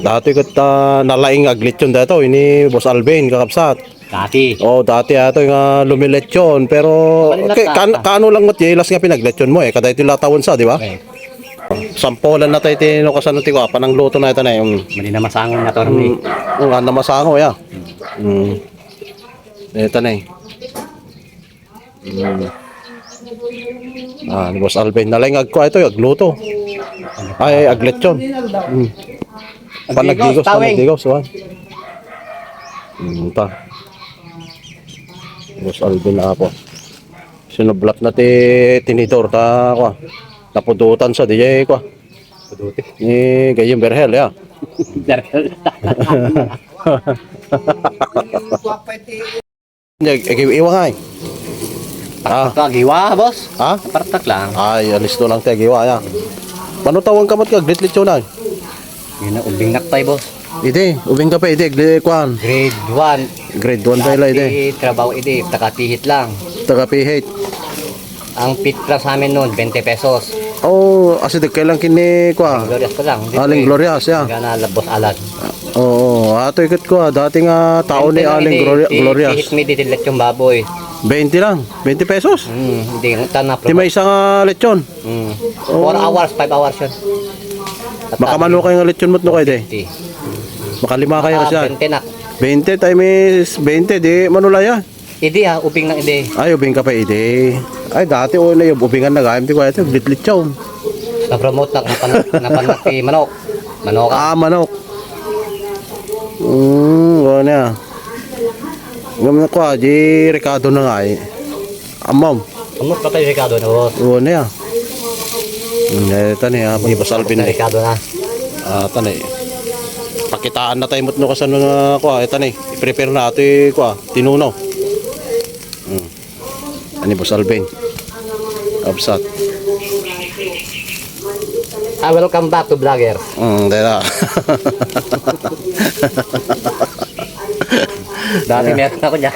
Dati ko nalaing aglit yun dito, ini Boss Alvin, kakapsat. Dati. Oh, dati ato nga lumiletsyon, pero kano lang mo tilas nga pinagletsyon mo kada ito latawon sa, di ba? Okay. Sampolan na tayo tino kasano ti ko, panang luto na ito na yung Mali na masangon na torni. ang namasango ya. Ito na eh. Ni Boss Alvin, nalingag ko ito, agluto. Ay, agletsyon. Panagdigos, wa. Ta. Boss Alvin na ako. Sinublat na ti tinidor ta ko. Napudutan sa DJ ko. Puduti. Ni gayong berhel ya. Iwa nga eh. Partak giwa, boss. Ha? Partak lang. Ay, alis to lang tayo giwa ya. Panutawan kamot ka, glit litsyo na. Yun na ubing naktay, boss. Ide, ubing ka pa, ide, kwan. Grade 1. Grade 1 pa ila, ide. Trabaho ide, takatihit lang. Taga-pihate. Ang pitra sa amin noon, 20 pesos. Oh, asi kailan kini kwa. Glorious ko lang. Aling Glorious ya. Gana labos alad. Oo, ato ikot ko. Dati nga tao ni Aling Glorious. Tihit mi ditilet yung baboy. 20 lang, 20 pesos. Hindi, tanap. Di may isang lechon. 4 hours, 5 hours yun. Baka mano kayo ng lechon mo't no kayo de. Baka lima kayo kasi yan. 20 na. 20 times 20, di manulaya. Idi ha, ubing ng ide. Ay, ubing ka pa ide. Ay, dati o na yung ubingan na gayam. Di ko ito, glit-lit chow. Na-promote na napanak si Manok. Manok. Manok. Gano'n ya. Gamit ko, di Ricardo na nga eh. Amam. Ano pa tayo Ricardo na boss? Gano'n ya. Ito na ya, Boss Alvin eh. Ricardo na. Ito na eh. Pakitaan na tayo mo kasi ano na ko. Ito na eh. I-prepare na ito eh, tinunaw. Ani Boss Alvin. Absat. Welcome back to Vlogger. Dera. Dati meron ako dyan.